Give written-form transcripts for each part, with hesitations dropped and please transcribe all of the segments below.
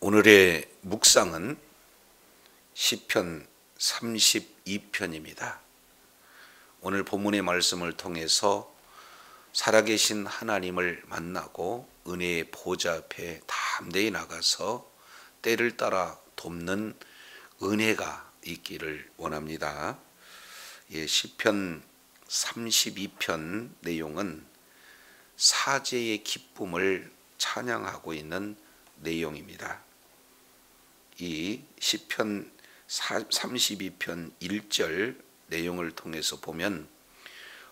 오늘의 묵상은 시편 32편입니다. 오늘 본문의 말씀을 통해서 살아계신 하나님을 만나고 은혜의 보좌 앞에 담대히 나가서 때를 따라 돕는 은혜가 있기를 원합니다. 시편 32편 내용은 사죄의 기쁨을 찬양하고 있는 내용입니다. 이 시편 32편 1절 내용을 통해서 보면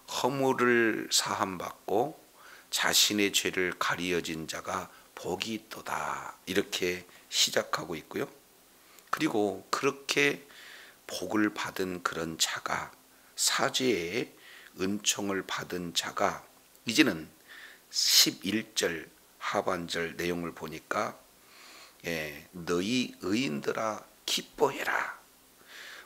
허물을 사함받고 자신의 죄를 가리어진 자가 복이 있도다 이렇게 시작하고 있고요. 그리고 그렇게 복을 받은 그런 자가, 사죄의 은총을 받은 자가 이제는 11절 하반절 내용을 보니까 너희 의인들아 기뻐해라,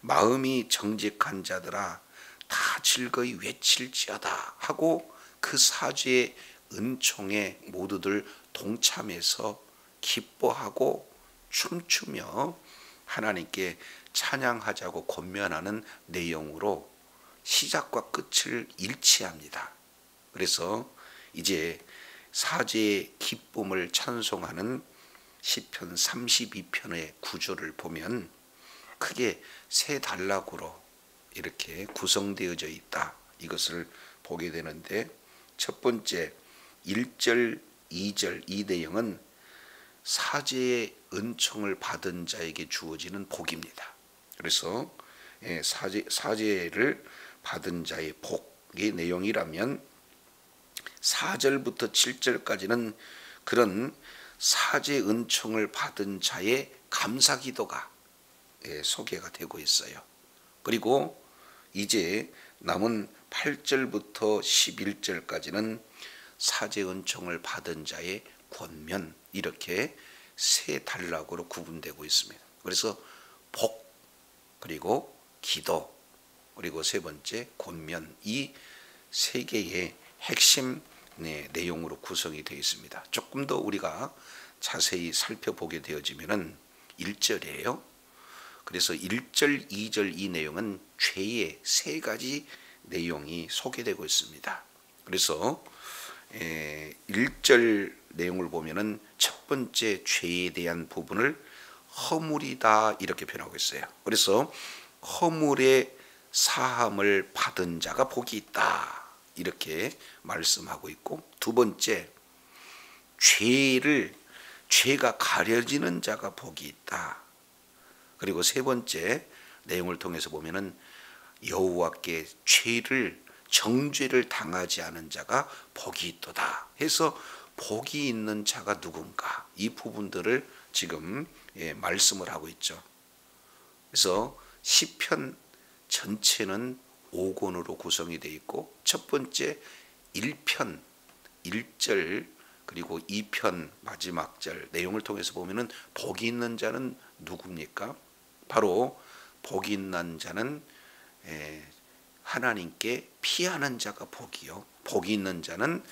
마음이 정직한 자들아 다 즐거이 외칠지어다 하고 그 사죄의 은총에 모두들 동참해서 기뻐하고 춤추며 하나님께 찬양하자고 권면하는 내용으로 시작과 끝을 일치합니다. 그래서 이제 사죄의 기쁨을 찬송하는 시편 32편의 구조를 보면 크게 세 단락으로 이렇게 구성되어져 있다, 이것을 보게 되는데, 첫 번째 1절, 2절 이 내용은 사죄의 은총을 받은 자에게 주어지는 복입니다. 그래서 사죄를 받은 자의 복의 내용이라면 4절부터 7절까지는 그런 사죄 은총을 받은 자의 감사 기도가 소개가 되고 있어요. 그리고 이제 남은 8절부터 11절까지는 사죄 은총을 받은 자의 권면, 이렇게 세 단락으로 구분되고 있습니다. 그래서 복, 그리고 기도, 그리고 세 번째 권면, 이 세 개의 핵심 내용으로 구성이 되어 있습니다. 조금 더 우리가 자세히 살펴보게 되어지면은 1절이에요. 그래서 1절, 2절 이 내용은 죄의 세 가지 내용이 소개되고 있습니다. 그래서 1절 내용을 보면은 첫 번째 죄에 대한 부분을 허물이다 이렇게 표현하고 있어요. 그래서 허물의 사함을 받은 자가 복이 있다 이렇게 말씀하고 있고, 두 번째 죄가 가려지는 자가 복이 있다. 그리고 세 번째 내용을 통해서 보면은 여호와께 정죄를 당하지 않은 자가 복이 있도다 해서 복이 있는 자가 누군가, 이 부분들을 지금 말씀을 하고 있죠. 그래서 시편 전체는 5권으로 구성이 되어 있고, 첫 번째 1편 1절 그리고 2편 마지막 절 내용을 통해서 보면은 복이 있는 자는 누굽니까? 바로 복이 있는 자는 하나님께 피하는 자가 복이요, 복이 있는 자는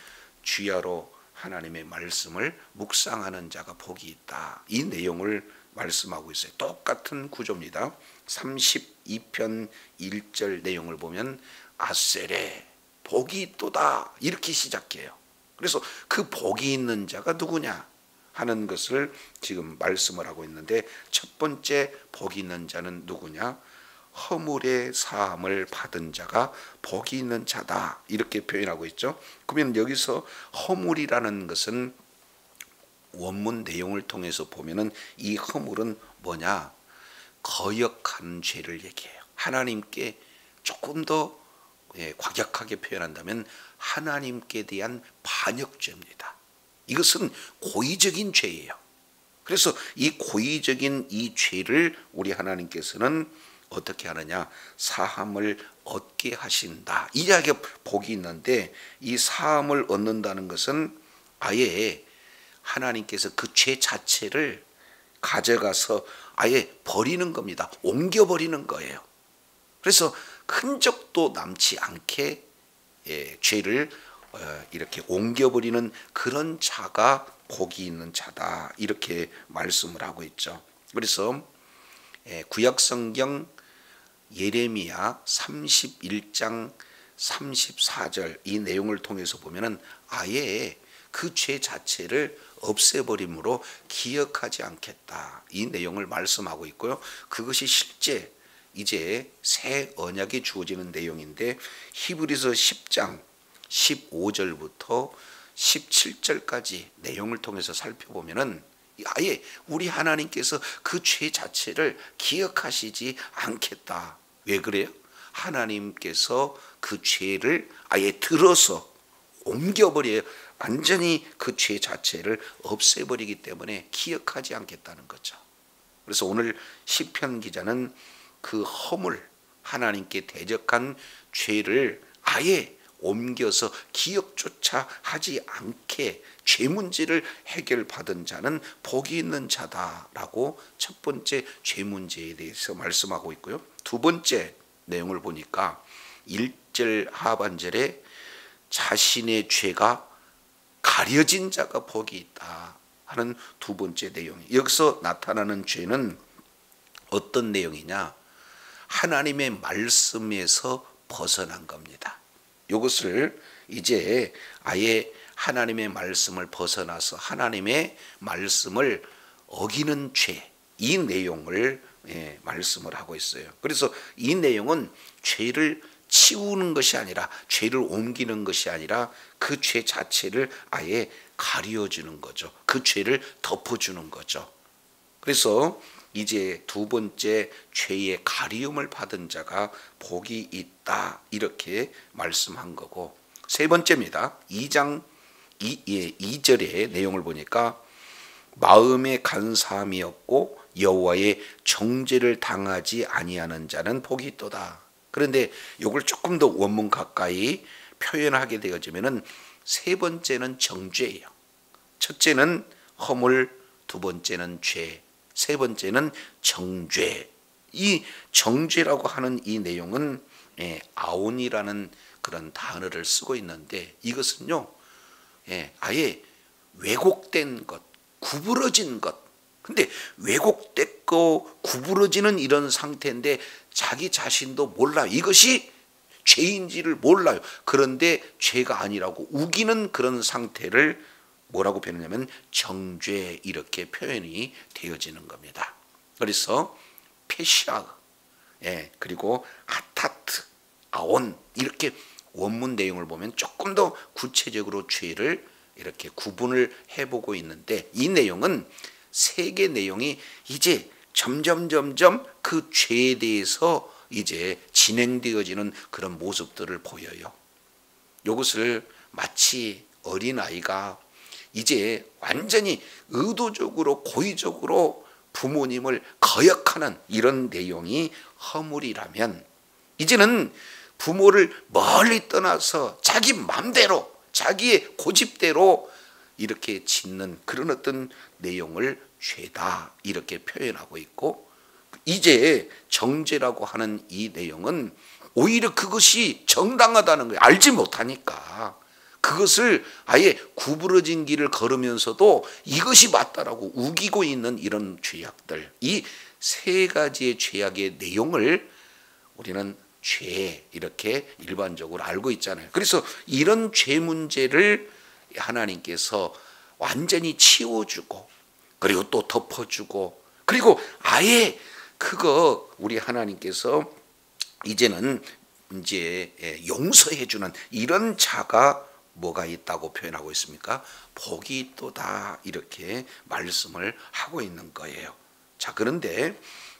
주야로 하나님의 말씀을 묵상하는 자가 복이 있다, 이 내용을 말씀하고 있어요. 똑같은 구조입니다. 32편 1절 내용을 보면 아세레 복이 있도다 이렇게 시작해요. 그래서 그 복이 있는 자가 누구냐 하는 것을 지금 말씀을 하고 있는데, 첫 번째 복이 있는 자는 누구냐? 허물의 사함을 받은 자가 복이 있는 자다 이렇게 표현하고 있죠. 그러면 여기서 허물이라는 것은 원문 내용을 통해서 보면은 이 허물은 뭐냐? 거역한 죄를 얘기해요. 하나님께 조금 더 과격하게 표현한다면 하나님께 대한 반역죄입니다. 이것은 고의적인 죄예요. 그래서 이 고의적인 이 죄를 우리 하나님께서는 어떻게 하느냐? 사함을 얻게 하신다. 이 이야기가 복이 있는데, 이 사함을 얻는다는 것은 아예 하나님께서 그 죄 자체를 가져가서 아예 버리는 겁니다. 옮겨버리는 거예요. 그래서 흔적도 남지 않게 죄를 이렇게 옮겨버리는 그런 자가 복이 있는 자다 이렇게 말씀을 하고 있죠. 그래서 구약성경 예레미야 31장 34절 이 내용을 통해서 보면은 아예 그 죄 자체를 없애버림으로 기억하지 않겠다 이 내용을 말씀하고 있고요. 그것이 실제 이제 새 언약에 주어지는 내용인데 히브리서 10장 15절부터 17절까지 내용을 통해서 살펴보면은 아예 우리 하나님께서 그 죄 자체를 기억하시지 않겠다. 왜 그래요? 하나님께서 그 죄를 아예 들어서 옮겨버려요. 완전히 그 죄 자체를 없애버리기 때문에 기억하지 않겠다는 거죠. 그래서 오늘 시편 기자는 그 허물, 하나님께 대적한 죄를 아예 옮겨서 기억조차 하지 않게 죄 문제를 해결받은 자는 복이 있는 자다라고 첫 번째 죄 문제에 대해서 말씀하고 있고요. 두 번째 내용을 보니까 1절 하반절에 자신의 죄가 가려진 자가 복이 있다 하는 두 번째 내용이 여기서 나타나는 죄는 어떤 내용이냐? 하나님의 말씀에서 벗어난 겁니다. 이것을 이제 아예 하나님의 말씀을 벗어나서 하나님의 말씀을 어기는 죄, 이 내용을 말씀을 하고 있어요. 그래서 이 내용은 죄를 치우는 것이 아니라 죄를 옮기는 것이 아니라 그 죄 자체를 아예 가려주는 거죠. 그 죄를 덮어주는 거죠. 그래서 이제 두 번째 죄의 가리움을 받은 자가 복이 있다 이렇게 말씀한 거고, 세 번째입니다. 2장 2절의 내용을 보니까 마음에 간사함이 없고 여호와의 정죄를 당하지 아니하는 자는 복이 있도다. 그런데 이걸 조금 더 원문 가까이 표현하게 되어지면은 세 번째는 정죄예요. 첫째는 허물, 두 번째는 죄, 세 번째는 정죄. 이 정죄라고 하는 이 내용은 아온이라는 그런 단어를 쓰고 있는데 이것은요 아예 왜곡된 것, 구부러진 것. 근데 왜곡됐고 구부러지는 이런 상태인데 자기 자신도 몰라요. 이것이 죄인지를 몰라요. 그런데 죄가 아니라고 우기는 그런 상태를 뭐라고 표현하냐면 정죄 이렇게 표현이 되어지는 겁니다. 그래서 페시아, 그리고 아타트, 아온 이렇게 원문 내용을 보면 조금 더 구체적으로 죄를 이렇게 구분을 해보고 있는데 이 내용은 세 개 내용이 이제 점점 그 죄에 대해서 이제 진행되어지는 그런 모습들을 보여요. 이것을 마치 어린아이가 이제 완전히 의도적으로 고의적으로 부모님을 거역하는 이런 내용이 허물이라면 이제는 부모를 멀리 떠나서 자기 맘대로 자기의 고집대로 이렇게 짓는 그런 어떤 내용을 죄다 이렇게 표현하고 있고, 이제 정죄라고 하는 이 내용은 오히려 그것이 정당하다는 거예요. 알지 못하니까 그것을 아예 구부러진 길을 걸으면서도 이것이 맞다라고 우기고 있는 이런 죄악들, 이 세 가지의 죄악의 내용을 우리는 죄 이렇게 일반적으로 알고 있잖아요. 그래서 이런 죄 문제를 하나님께서 완전히 치워주고 그리고 또 덮어주고 그리고 아예 그거 우리 하나님께서 이제는 이제 용서해주는 이런 자가 뭐가 있다고 표현하고 있습니까? 복이 있도다 이렇게 말씀을 하고 있는 거예요. 자, 그런데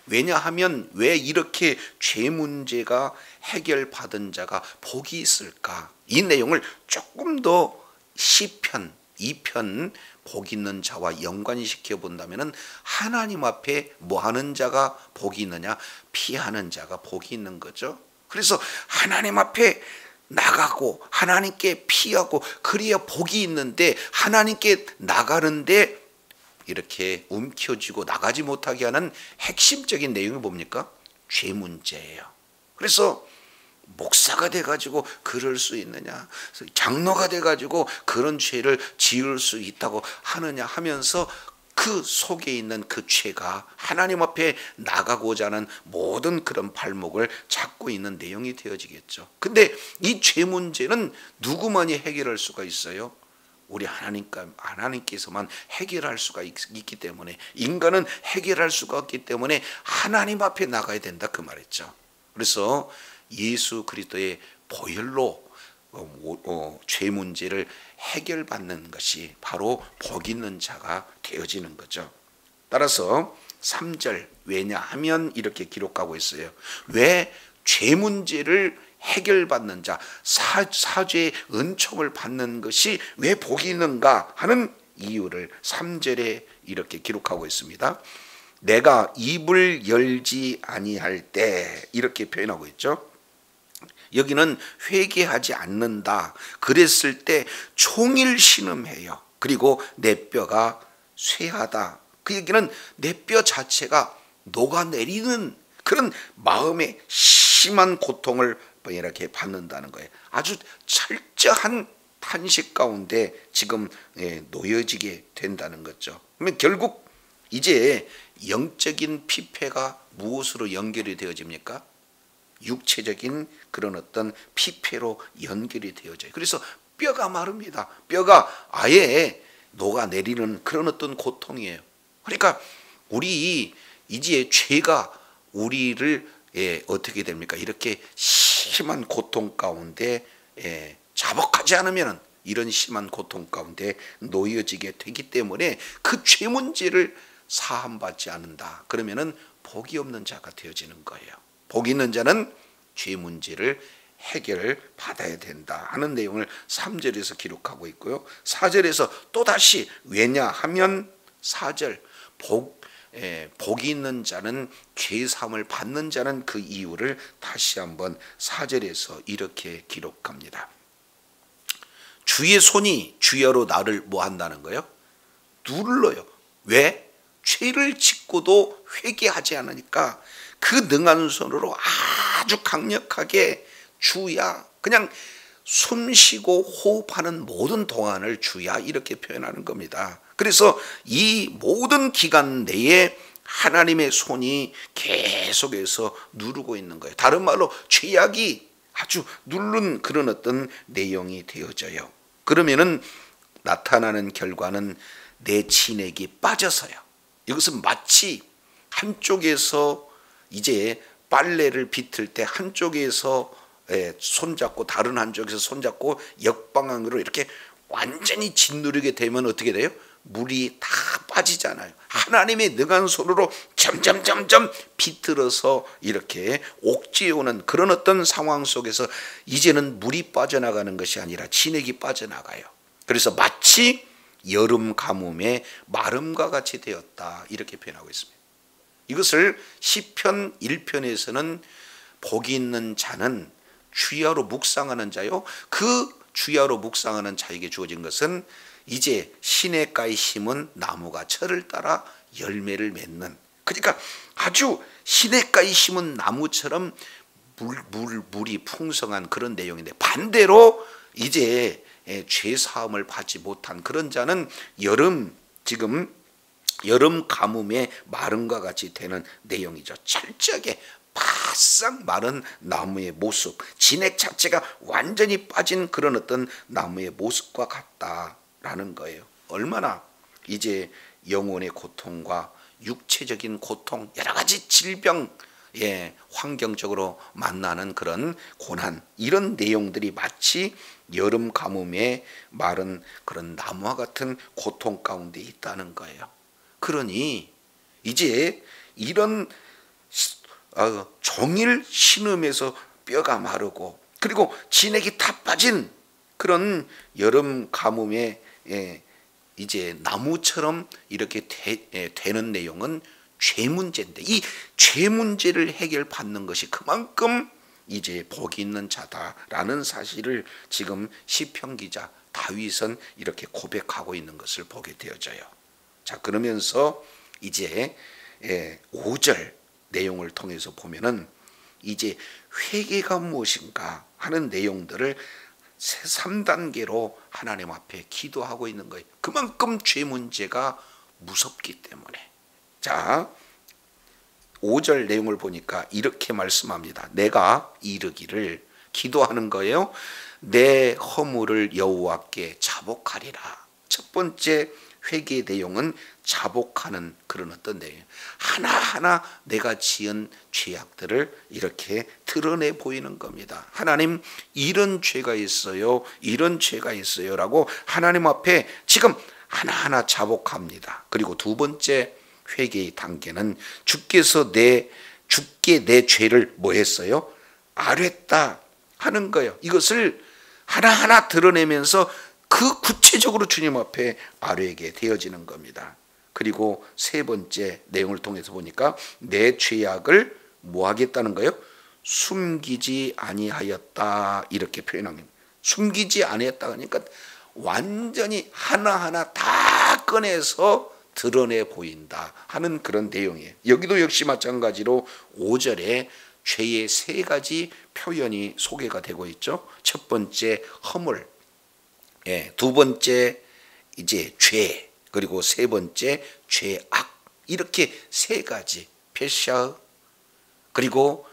왜냐하면 왜 이렇게 죄 문제가 해결받은 자가 복이 있을까? 이 내용을 조금 더 시편 2편 복 있는 자와 연관시켜 본다면은 하나님 앞에 뭐 하는 자가 복이 있느냐? 피하는 자가 복이 있는 거죠. 그래서 하나님 앞에 나가고 하나님께 피하고 그래야 복이 있는데 하나님께 나가는데 이렇게 움켜쥐고 나가지 못하게 하는 핵심적인 내용이 뭡니까? 죄 문제예요. 그래서 목사가 돼가지고 그럴 수 있느냐, 장로가 돼가지고 그런 죄를 지을 수 있다고 하느냐 하면서 그 속에 있는 그 죄가 하나님 앞에 나가고자 하는 모든 그런 발목을 잡고 있는 내용이 되어지겠죠. 근데 이 죄 문제는 누구만이 해결할 수가 있어요? 우리 하나님께서만 해결할 수가 있기 때문에, 인간은 해결할 수가 없기 때문에 하나님 앞에 나가야 된다 그 말이죠. 그래서 예수 그리스도의 보혈로 죄 문제를 해결받는 것이 바로 복 있는 자가 되어지는 거죠. 따라서 3절, 왜냐하면 이렇게 기록하고 있어요. 왜 죄 문제를 해결받는 자, 사죄의 은총을 받는 것이 왜 복이 있는가 하는 이유를 3절에 이렇게 기록하고 있습니다. 내가 입을 열지 아니할 때, 이렇게 표현하고 있죠. 여기는 회개하지 않는다 그랬을 때 종일 신음해요. 그리고 내 뼈가 쇠하다, 그 얘기는 내 뼈 자체가 녹아내리는 그런 마음의 심한 고통을 이렇게 받는다는 거예요. 아주 철저한 탄식 가운데 지금 놓여지게 된다는 거죠. 그러면 결국 이제 영적인 피폐가 무엇으로 연결이 되어집니까? 육체적인 그런 어떤 피폐로 연결이 되어져요. 그래서 뼈가 마릅니다. 뼈가 아예 녹아내리는 그런 어떤 고통이에요. 그러니까 우리 이제 죄가 우리를 어떻게 됩니까? 이렇게 심한 고통 가운데 자복하지 않으면 이런 심한 고통 가운데 놓여지게 되기 때문에 그 죄 문제를 사함받지 않는다. 그러면은 복이 없는 자가 되어지는 거예요. 복 있는 자는 죄 문제를 해결을 받아야 된다 하는 내용을 3절에서 기록하고 있고요. 4절에서 또다시 왜냐하면 4절 복이 있는 자는 죄 사함을 받는 자는 그 이유를 다시 한번 4절에서 이렇게 기록합니다. 주의 손이 주여로 나를 뭐 한다는 거예요? 눌러요. 왜? 죄를 짓고도 회개하지 않으니까 그 능한 손으로 아주 강력하게 주야, 그냥 숨쉬고 호흡하는 모든 동안을 주야, 이렇게 표현하는 겁니다. 그래서 이 모든 기간 내에 하나님의 손이 계속해서 누르고 있는 거예요. 다른 말로 죄악이 아주 누른 그런 어떤 내용이 되어져요. 그러면은 나타나는 결과는 내 진액이 빠져서요. 이것은 마치 한쪽에서 이제 빨래를 비틀 때 한쪽에서 손잡고 다른 한쪽에서 손잡고 역방향으로 이렇게 완전히 짓누르게 되면 어떻게 돼요? 물이 다 빠지잖아요. 하나님의 능한 손으로 점점 비틀어서 이렇게 옥죄어오는 그런 어떤 상황 속에서 이제는 물이 빠져나가는 것이 아니라 진액이 빠져나가요. 그래서 마치 여름 가뭄의 마름과 같이 되었다, 이렇게 표현하고 있습니다. 이것을 시편 1편에서는 복이 있는 자는 주야로 묵상하는 자요, 그 주야로 묵상하는 자에게 주어진 것은 이제 시냇가에 심은 나무가 철을 따라 열매를 맺는, 그러니까 아주 시냇가에 심은 나무처럼 물이 풍성한 그런 내용인데, 반대로 이제 죄 사함을 받지 못한 그런 자는 지금 여름 가뭄의 마름과 같이 되는 내용이죠. 철저하게 바싹 마른 나무의 모습, 진액 자체가 완전히 빠진 그런 어떤 나무의 모습과 같다라는 거예요. 얼마나 이제 영혼의 고통과 육체적인 고통, 여러 가지 질병, 환경적으로 만나는 그런 고난, 이런 내용들이 마치 여름 가뭄에 마른 그런 나무와 같은 고통 가운데 있다는 거예요. 그러니 이제 이런 종일 신음에서 뼈가 마르고 그리고 진액이 다 빠진 그런 여름 가뭄에 이제 나무처럼 이렇게 되는 내용은 죄 문제인데, 이 죄 문제를 해결받는 것이 그만큼 이제 복이 있는 자다라는 사실을 지금 시편 기자 다윗은 이렇게 고백하고 있는 것을 보게 되어져요. 자, 그러면서 이제 5절 내용을 통해서 보면은 이제 회개가 무엇인가 하는 내용들을 3단계로 하나님 앞에 기도하고 있는 거예요. 그만큼 죄 문제가 무섭기 때문에. 자, 5절 내용을 보니까 이렇게 말씀합니다. 내가 이르기를, 기도하는 거예요. 내 허물을 여호와께 자복하리라. 첫 번째 회개의 내용은 자복하는 그런 어떤 내용, 하나하나 내가 지은 죄악들을 이렇게 드러내 보이는 겁니다. 하나님, 이런 죄가 있어요, 이런 죄가 있어요 라고 하나님 앞에 지금 하나하나 자복합니다. 그리고 두 번째 회개의 단계는 주께서 주께 내 죄를 뭐 했어요? 아뢰다 하는 거예요. 이것을 하나하나 드러내면서 그 구체적으로 주님 앞에 아뢰게 되어지는 겁니다. 그리고 세 번째 내용을 통해서 보니까 내 죄악을 뭐 하겠다는 거예요? 숨기지 아니하였다, 이렇게 표현한 겁니다. 숨기지 아니했다 하니까 완전히 하나하나 다 꺼내서 드러내 보인다 하는 그런 내용이에요. 여기도 역시 마찬가지로 5절에 죄의 세 가지 표현이 소개가 되고 있죠. 첫 번째 허물, 두 번째 이제 죄, 그리고 세 번째 죄악, 이렇게 세 가지, 페샤, 그리고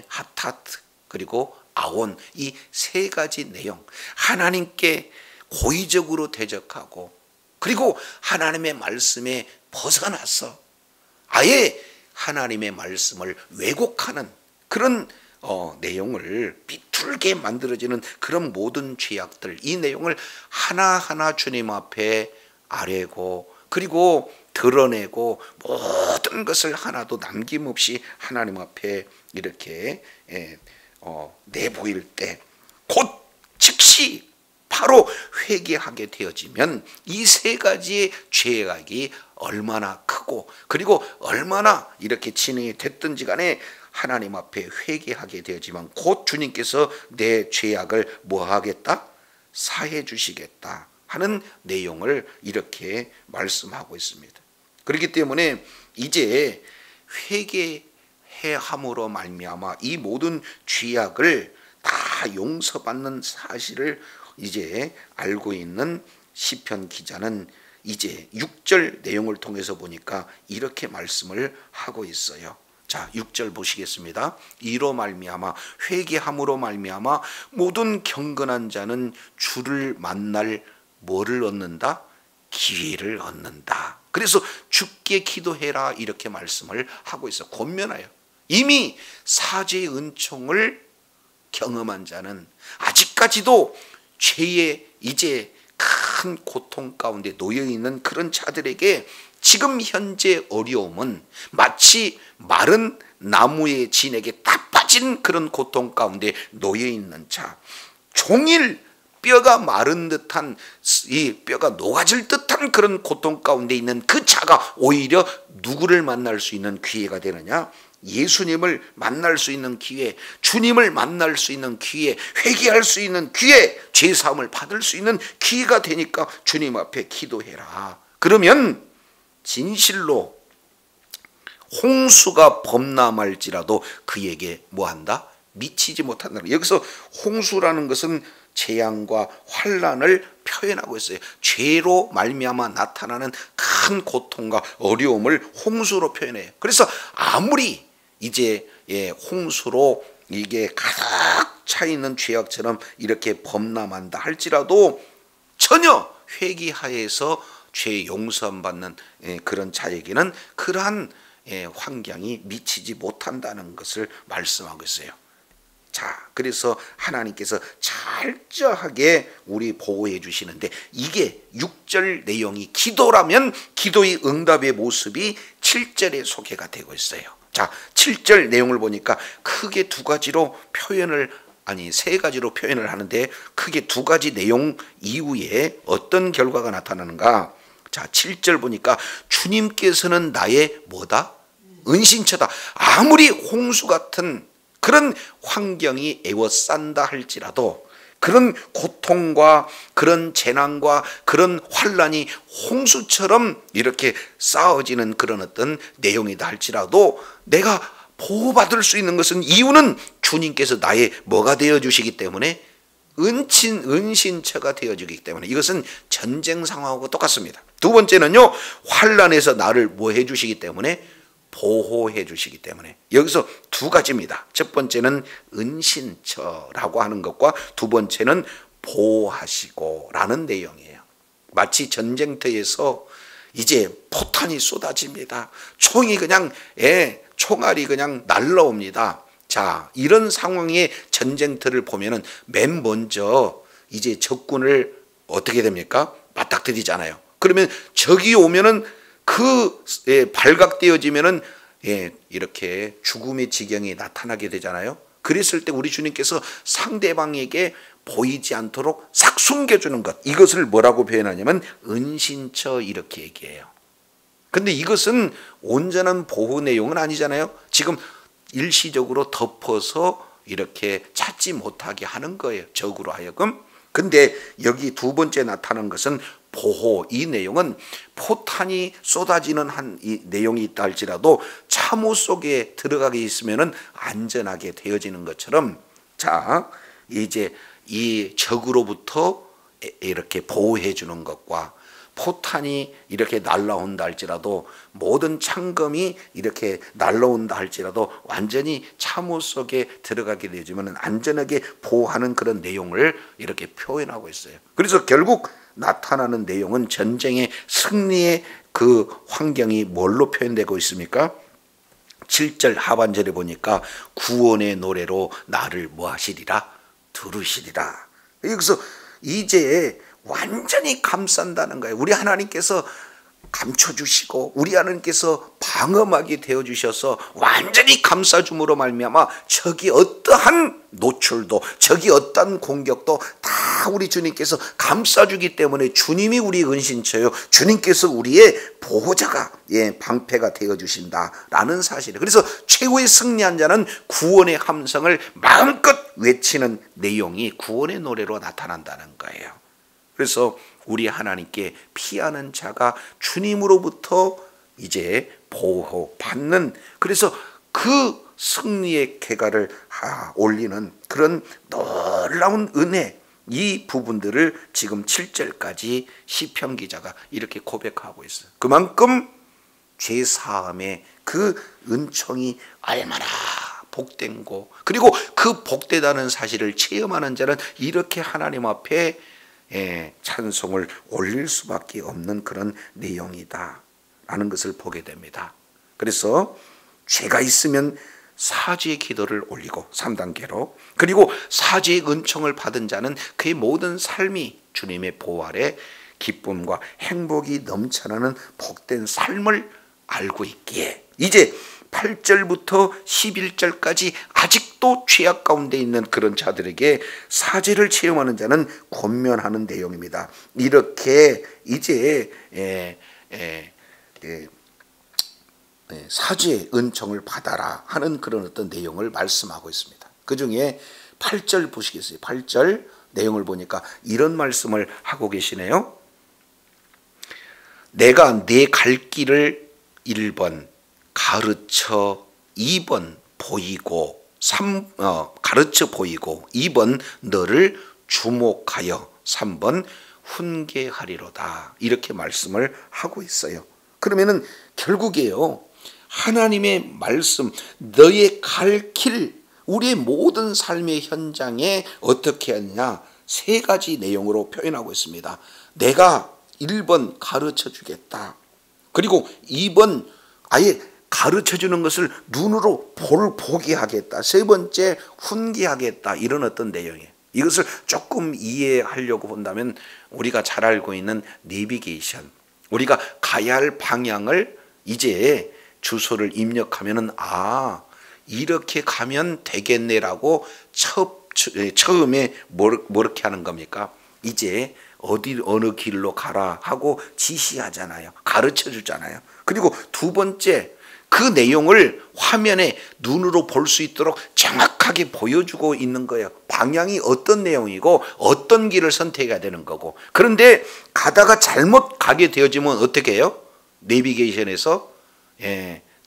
하타트, 그리고 아온, 이 세 가지 내용, 하나님께 고의적으로 대적하고 그리고 하나님의 말씀에 벗어나서 아예 하나님의 말씀을 왜곡하는 그런 내용을 비뚤게 만들어지는 그런 모든 죄악들, 이 내용을 하나하나 주님 앞에 아뢰고 그리고 드러내고 모든 것을 하나도 남김없이 하나님 앞에 이렇게 내보일 때 곧 즉시 바로 회개하게 되어지면 이 세 가지의 죄악이 얼마나 크고 그리고 얼마나 이렇게 진행이 됐든지 간에 하나님 앞에 회개하게 되어지면 곧 주님께서 내 죄악을 뭐 하겠다? 사해 주시겠다 하는 내용을 이렇게 말씀하고 있습니다. 그렇기 때문에 이제 회개함으로 말미암아 이 모든 죄악을 다 용서받는 사실을 이제 알고 있는 시편 기자는 이제 6절 내용을 통해서 보니까 이렇게 말씀을 하고 있어요. 자, 6절 보시겠습니다. 이로 말미암아, 회개함으로 말미암아 모든 경건한 자는 주를 만날 뭐를 얻는다? 기회를 얻는다. 그래서 주께 기도해라 이렇게 말씀을 하고 있어. 권면하여 이미 사죄의 은총을 경험한 자는 아직까지도 죄의 이제 큰 고통 가운데 놓여 있는 그런 자들에게 지금 현재 어려움은 마치 마른 나무의 진에게 딱 빠진 그런 고통 가운데 놓여 있는 자, 종일 뼈가 마른 듯한, 이 뼈가 녹아질 듯한 그런 고통 가운데 있는 그 자가 오히려 누구를 만날 수 있는 기회가 되느냐? 예수님을 만날 수 있는 기회, 주님을 만날 수 있는 기회, 회개할 수 있는 기회, 죄사함을 받을 수 있는 기회가 되니까 주님 앞에 기도해라. 그러면 진실로 홍수가 범람할지라도 그에게 뭐한다? 미치지 못한다. 여기서 홍수라는 것은 재앙과 환난을 표현하고 있어요. 죄로 말미암아 나타나는 큰 고통과 어려움을 홍수로 표현해요. 그래서 아무리 이제 홍수로 이게 가득 차 있는 죄악처럼 이렇게 범람한다 할지라도 전혀 회개하여서 죄 용서함 받는 그런 자에게는 그러한 환경이 미치지 못한다는 것을 말씀하고 있어요. 자, 그래서 하나님께서 철저하게 우리 보호해 주시는데 이게 6절 내용이 기도라면 기도의 응답의 모습이 7절에 소개가 되고 있어요. 자, 7절 내용을 보니까 크게 세 가지로 표현을 하는데 크게 두 가지 내용 이후에 어떤 결과가 나타나는가? 자, 7절 보니까 주님께서는 나의 뭐다? 은신처다. 아무리 홍수 같은 그런 환경이 에워싼다 할지라도 그런 고통과 그런 재난과 그런 환난이 홍수처럼 이렇게 쌓아지는 그런 어떤 내용이다 할지라도 내가 보호받을 수 있는 것은 이유는 주님께서 나의 뭐가 되어 주시기 때문에 은신처가 되어주기 때문에 이것은 전쟁 상황하고 똑같습니다. 두 번째는요, 환난에서 나를 뭐 해주시기 때문에 보호해 주시기 때문에 여기서 두 가지입니다. 첫 번째는 은신처라고 하는 것과 두 번째는 보호하시고 라는 내용이에요. 마치 전쟁터에서 이제 포탄이 쏟아집니다. 총이 그냥 총알이 그냥 날라옵니다. 자, 이런 상황의 전쟁터를 보면은 맨 먼저 이제 적군을 어떻게 됩니까? 맞닥뜨리잖아요. 그러면 적이 오면은 발각되어지면은 이렇게 죽음의 지경이 나타나게 되잖아요. 그랬을 때 우리 주님께서 상대방에게 보이지 않도록 싹 숨겨주는 것, 이것을 뭐라고 표현하냐면 은신처 이렇게 얘기해요. 근데 이것은 온전한 보호 내용은 아니잖아요. 지금 일시적으로 덮어서 이렇게 찾지 못하게 하는 거예요, 적으로 하여금. 근데 여기 두 번째 나타난 것은 보호, 이 내용은 포탄이 쏟아지는 이 내용이 있다 할지라도 참호 속에 들어가게 있으면은 안전하게 되어지는 것처럼, 자, 이제 이 적으로부터 이렇게 보호해 주는 것과 포탄이 이렇게 날라온다 할지라도 모든 창검이 이렇게 날라온다 할지라도 완전히 참호 속에 들어가게 되지만 안전하게 보호하는 그런 내용을 이렇게 표현하고 있어요. 그래서 결국 나타나는 내용은 전쟁의 승리의 그 환경이 뭘로 표현되고 있습니까? 7절 하반절에 보니까 구원의 노래로 나를 뭐 하시리라? 들으시리라. 여기서 이제 완전히 감싼다는 거예요. 우리 하나님께서 감춰주시고 우리 하나님께서 방어막이 되어주셔서 완전히 감싸줌으로 말미암아 적이 어떠한 노출도 적이 어떠한 공격도 다 우리 주님께서 감싸주기 때문에 주님이 우리의 은신처요, 주님께서 우리의 보호자가 방패가 되어주신다라는 사실이에요. 그래서 최후의 승리한 자는 구원의 함성을 마음껏 외치는 내용이 구원의 노래로 나타난다는 거예요. 그래서 우리 하나님께 피하는 자가 주님으로부터 이제 보호받는, 그래서 그 승리의 궤가를 올리는 그런 놀라운 은혜, 이 부분들을 지금 7절까지 시편 기자가 이렇게 고백하고 있어요. 그만큼 죄사함의 그 은총이 얼마나 복된 거, 그리고 그 복되다는 사실을 체험하는 자는 이렇게 하나님 앞에 찬송을 올릴 수밖에 없는 그런 내용이다 라는 것을 보게 됩니다. 그래서 죄가 있으면 사죄의 기도를 올리고 3단계로, 그리고 사죄의 은총을 받은 자는 그의 모든 삶이 주님의 보호 아래 기쁨과 행복이 넘쳐나는 복된 삶을 알고 있기에 이제 8절부터 11절까지 아직도 죄악 가운데 있는 그런 자들에게 사죄를 체험하는 자는 권면하는 내용입니다. 이렇게 이제 사죄의 은총을 받아라 하는 그런 어떤 내용을 말씀하고 있습니다. 그 중에 8절 보시겠어요? 8절 내용을 보니까 이런 말씀을 하고 계시네요. 내가 내 갈 길을 1번 가르쳐 2번 보이고 가르쳐 보이고 2번 너를 주목하여 3번 훈계하리로다, 이렇게 말씀을 하고 있어요. 그러면은 결국에요, 하나님의 말씀, 너의 갈 길, 우리의 모든 삶의 현장에 어떻게 하느냐, 세 가지 내용으로 표현하고 있습니다. 내가 1번 가르쳐 주겠다. 그리고 2번 아예 가르쳐주는 것을 눈으로 보게 하겠다. 세 번째 훈계하겠다. 이런 어떤 내용이에요. 이것을 조금 이해하려고 본다면 우리가 잘 알고 있는 내비게이션, 우리가 가야 할 방향을 이제 주소를 입력하면은 이렇게 가면 되겠네라고 처음에 뭐렇게 하는 겁니까? 이제 어느 길로 가라 하고 지시하잖아요. 가르쳐 주잖아요. 그리고 두 번째, 그 내용을 화면에 눈으로 볼 수 있도록 정확하게 보여주고 있는 거예요. 방향이 어떤 내용이고 어떤 길을 선택해야 되는 거고. 그런데 가다가 잘못 가게 되어지면 어떻게 해요? 내비게이션에서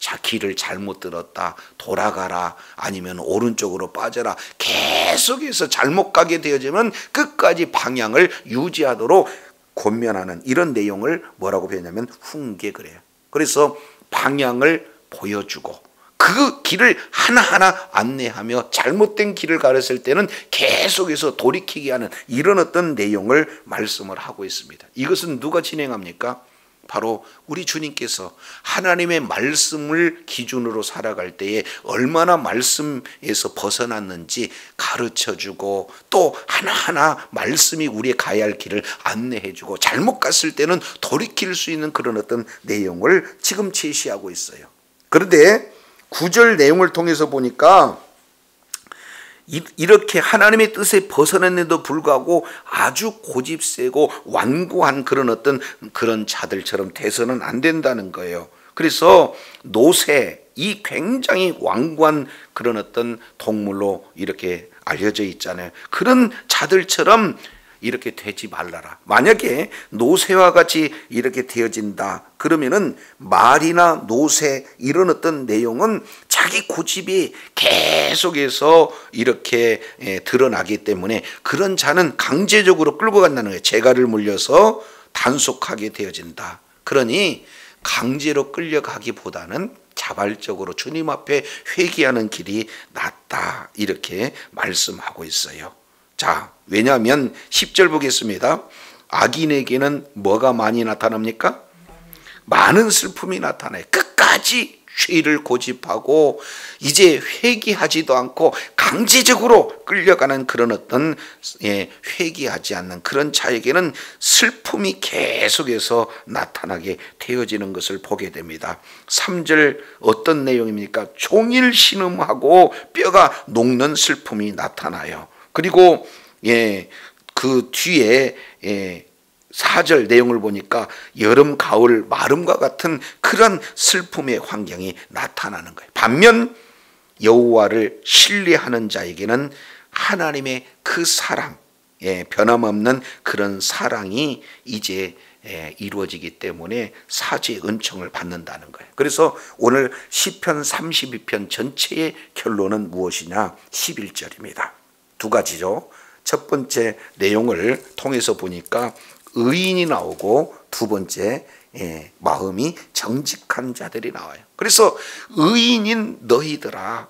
자, 길을 잘못 들었다, 돌아가라, 아니면 오른쪽으로 빠져라, 계속해서 잘못 가게 되어지면 끝까지 방향을 유지하도록 권면하는 이런 내용을 뭐라고 표현하냐면 훈계 그래요. 그래서 방향을 보여주고 그 길을 하나하나 안내하며 잘못된 길을 가르칠 때는 계속해서 돌이키게 하는 이런 어떤 내용을 말씀을 하고 있습니다. 이것은 누가 진행합니까? 바로 우리 주님께서 하나님의 말씀을 기준으로 살아갈 때에 얼마나 말씀에서 벗어났는지 가르쳐주고 또 하나하나 말씀이 우리의 가야 할 길을 안내해주고 잘못 갔을 때는 돌이킬 수 있는 그런 어떤 내용을 지금 제시하고 있어요. 그런데 9절 내용을 통해서 보니까 이렇게 하나님의 뜻에 벗어났는데도 불구하고 아주 고집세고 완고한 그런 자들처럼 돼서는 안 된다는 거예요. 그래서 노새, 이 굉장히 완고한 그런 어떤 동물로 이렇게 알려져 있잖아요. 그런 자들처럼 이렇게 되지 말라라. 만약에 노새와 같이 이렇게 되어진다 그러면은 말이나 노새 이런 어떤 내용은 자기 고집이 계속해서 이렇게 드러나기 때문에 그런 자는 강제적으로 끌고 간다는 거예요. 재갈을 물려서 단속하게 되어진다. 그러니 강제로 끌려가기보다는 자발적으로 주님 앞에 회개하는 길이 낫다 이렇게 말씀하고 있어요. 자, 왜냐하면 10절 보겠습니다. 악인에게는 뭐가 많이 나타납니까? 많은 슬픔이 나타나요. 끝까지 죄를 고집하고 이제 회개하지도 않고 강제적으로 끌려가는 그런 어떤 회개하지 않는 그런 자에게는 슬픔이 계속해서 나타나게 되어지는 것을 보게 됩니다. 3절 어떤 내용입니까? 종일 신음하고 뼈가 녹는 슬픔이 나타나요. 그리고 그 뒤에 4절 내용을 보니까 여름, 가을, 마름과 같은 그런 슬픔의 환경이 나타나는 거예요. 반면 여호와를 신뢰하는 자에게는 하나님의 그 사랑, 변함없는 그런 사랑이 이제 이루어지기 때문에 사죄의 은총을 받는다는 거예요. 그래서 오늘 시편 32편 전체의 결론은 무엇이냐? 11절입니다. 두 가지죠. 첫 번째 내용을 통해서 보니까 의인이 나오고 두 번째 마음이 정직한 자들이 나와요. 그래서 의인인 너희들아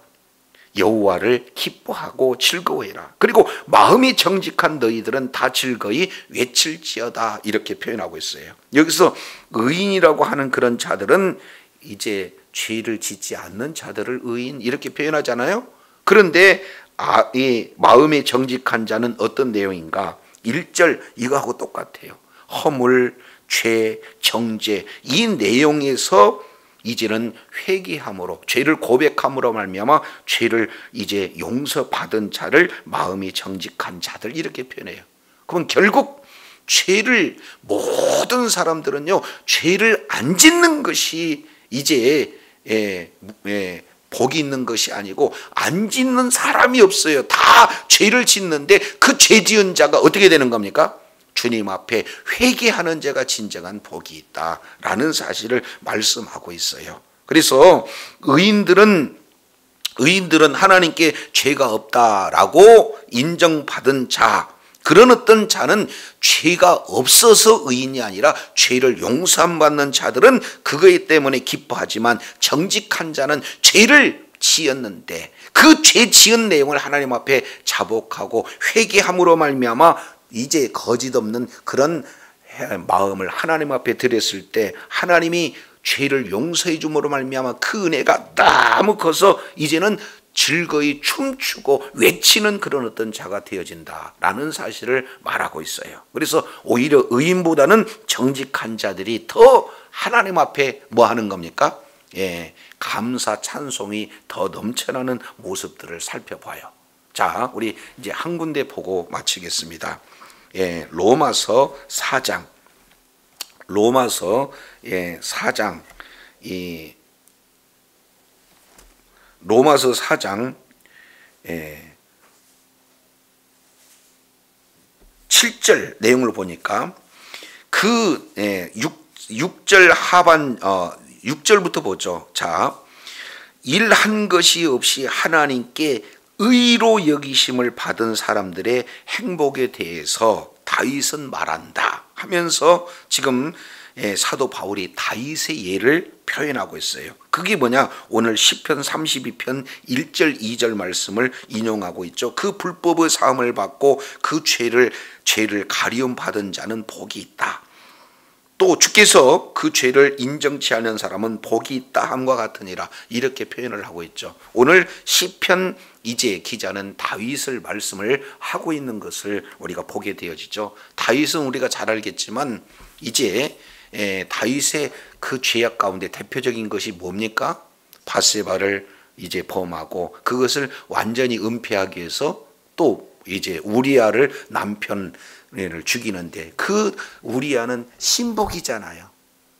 여호와를 기뻐하고 즐거워해라. 그리고 마음이 정직한 너희들은 다 즐거이 외칠지어다 이렇게 표현하고 있어요. 여기서 의인이라고 하는 그런 자들은 이제 죄를 짓지 않는 자들을 의인 이렇게 표현하잖아요. 그런데 이 마음에 정직한 자는 어떤 내용인가? 1절 이거하고 똑같아요. 허물, 죄, 정죄 이 내용에서 이제는 회개함으로 죄를 고백함으로 말미암아 죄를 이제 용서받은 자를 마음이 정직한 자들 이렇게 표현해요. 그럼 결국 죄를 모든 사람들은요 죄를 안 짓는 것이 이제 복이 있는 것이 아니고 안 짓는 사람이 없어요. 다 죄를 짓는데 그 죄 지은 자가 어떻게 되는 겁니까? 주님 앞에 회개하는 자가 진정한 복이 있다라는 사실을 말씀하고 있어요. 그래서 의인들은 하나님께 죄가 없다라고 인정받은 자, 그런 어떤 자는 죄가 없어서 의인이 아니라 죄를 용서받는 자들은 그것 때문에 기뻐하지만 정직한 자는 죄를 지었는데 그 죄 지은 내용을 하나님 앞에 자복하고 회개함으로 말미암아 이제 거짓 없는 그런 마음을 하나님 앞에 드렸을 때 하나님이 죄를 용서해 줌으로 말미암아 그 은혜가 너무 커서 이제는 즐거이 춤추고 외치는 그런 어떤 자가 되어진다라는 사실을 말하고 있어요. 그래서 오히려 의인보다는 정직한 자들이 더 하나님 앞에 뭐 하는 겁니까? 감사 찬송이 더 넘쳐나는 모습들을 살펴봐요. 자, 우리 이제 한 군데 보고 마치겠습니다. 로마서 4장. 로마서 4장 로마서 4장 7절 내용을 보니까 그 6절 하반 6절부터 보죠. 자, 일한 것이 없이 하나님께 의로 여기심을 받은 사람들의 행복에 대해서 다윗은 말한다 하면서 지금 사도 바울이 다윗의 예를 표현하고 있어요. 그게 뭐냐? 오늘 시편 32편 1절 2절 말씀을 인용하고 있죠. 그 불법의 사함을 받고 그 죄를 가리움 받은 자는 복이 있다. 또 주께서 그 죄를 인정치 않은 사람은 복이 있다 함과 같으니라, 이렇게 표현을 하고 있죠. 오늘 시편 이제 기자는 다윗을 말씀을 하고 있는 것을 우리가 보게 되어지죠. 다윗은 우리가 잘 알겠지만 이제 다윗의 그 죄악 가운데 대표적인 것이 뭡니까? 밧세바를 이제 범하고 그것을 완전히 은폐하기 위해서 또 이제 우리아를 남편을 죽이는데, 그 우리아는 신복이잖아요.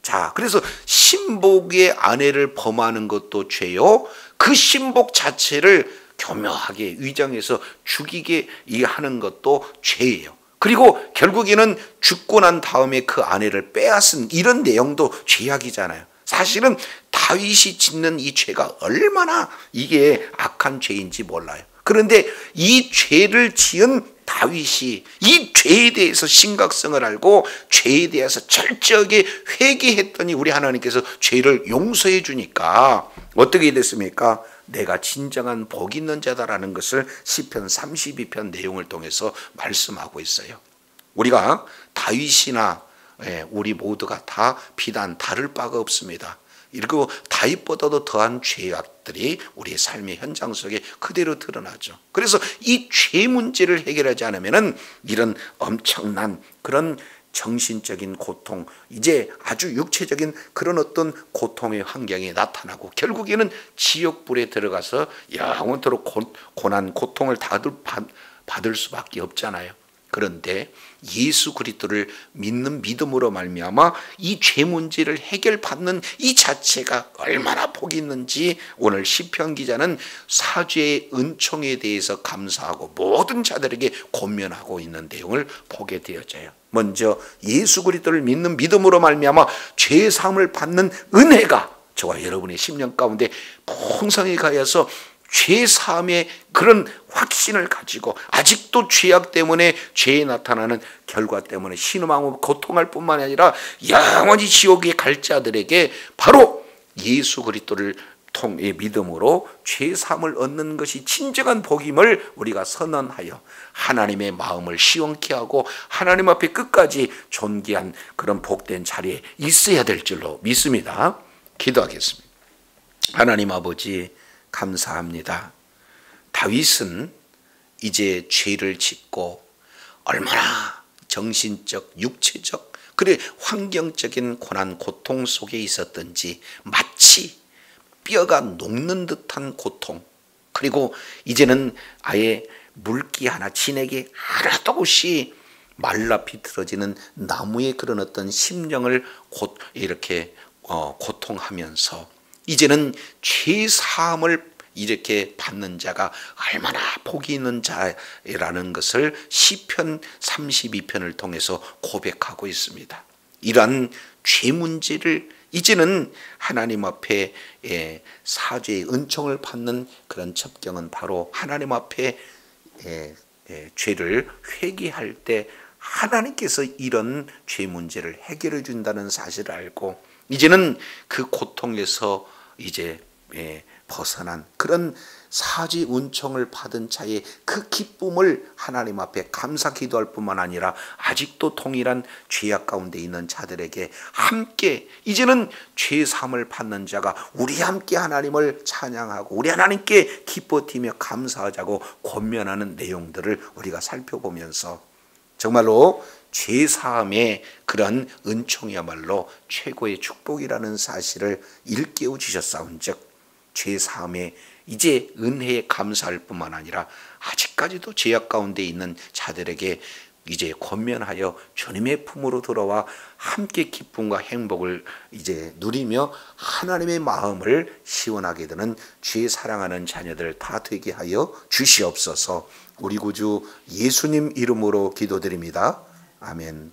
자, 그래서 신복의 아내를 범하는 것도 죄요, 그 신복 자체를 교묘하게 위장해서 죽이게 하는 것도 죄예요. 그리고 결국에는 죽고 난 다음에 그 아내를 빼앗은 이런 내용도 죄악이잖아요. 사실은 다윗이 짓는 이 죄가 얼마나 이게 악한 죄인지 몰라요. 그런데 이 죄를 지은 다윗이 이 죄에 대해서 심각성을 알고 죄에 대해서 철저하게 회개했더니 우리 하나님께서 죄를 용서해 주니까 어떻게 됐습니까? 내가 진정한 복 있는 자다라는 것을 시편 32편 내용을 통해서 말씀하고 있어요. 우리가 다윗이나 우리 모두가 다 비단 다를 바가 없습니다. 그리고 다윗보다도 더한 죄악들이 우리의 삶의 현장 속에 그대로 드러나죠. 그래서 이 죄 문제를 해결하지 않으면 이런 엄청난 그런 정신적인 고통, 이제 아주 육체적인 그런 어떤 고통의 환경이 나타나고 결국에는 지옥불에 들어가서 영원토록 고난, 고통을 받을 수밖에 없잖아요. 그런데 예수 그리스도를 믿는 믿음으로 말미암아 이 죄 문제를 해결받는 이 자체가 얼마나 복이 있는지 오늘 시편 기자는 사죄의 은총에 대해서 감사하고 모든 자들에게 권면하고 있는 내용을 보게 되어져요. 먼저 예수 그리스도를 믿는 믿음으로 말미암아 죄 사함을 받는 은혜가 저와 여러분의 심령 가운데 풍성히 가여서 죄 사함의 그런 확신을 가지고 아직도 죄악 때문에 죄에 나타나는 결과 때문에 신음하고 고통할 뿐만 아니라 영원히 지옥에 갈 자들에게 바로 예수 그리스도를 통해 믿음으로 죄 사함을 얻는 것이 진정한 복임을 우리가 선언하여 하나님의 마음을 시원케 하고 하나님 앞에 끝까지 존귀한 그런 복된 자리에 있어야 될 줄로 믿습니다. 기도하겠습니다. 하나님 아버지, 감사합니다. 다윗은 이제 죄를 짓고 얼마나 정신적, 육체적, 그래 환경적인 고난, 고통 속에 있었던지 마치 뼈가 녹는 듯한 고통, 그리고 이제는 아예 물기 하나, 진액이 하나도 없이 말라 비틀어지는 나무의 그런 어떤 심령을 이렇게 고통하면서 이제는 죄 사함을 이렇게 받는 자가 얼마나 복이 있는 자라는 것을 시편 32편을 통해서 고백하고 있습니다. 이러한 죄 문제를 이제는 하나님 앞에 사죄의 은총을 받는 그런 첩경은 바로 하나님 앞에 죄를 회개할 때 하나님께서 이런 죄 문제를 해결해 준다는 사실을 알고 이제는 그 고통에서 이제 벗어난 그런 사죄 은총을 받은 자의 그 기쁨을 하나님 앞에 감사 기도할 뿐만 아니라 아직도 동일한 죄악 가운데 있는 자들에게 함께 이제는 죄 사함을 받는 자가 우리 함께 하나님을 찬양하고 우리 하나님께 기뻐뛰며 감사하자고 권면하는 내용들을 우리가 살펴보면서 정말로 죄 사함의 그런 은총이야말로 최고의 축복이라는 사실을 일깨워 주셨사온즉 죄 사함에 이제 은혜에 감사할 뿐만 아니라 아직까지도 죄악 가운데 있는 자들에게 이제 권면하여 주님의 품으로 들어와 함께 기쁨과 행복을 이제 누리며 하나님의 마음을 시원하게 되는 죄 사랑하는 자녀들 다 되게 하여 주시옵소서. 우리 구주 예수님 이름으로 기도드립니다. 아멘.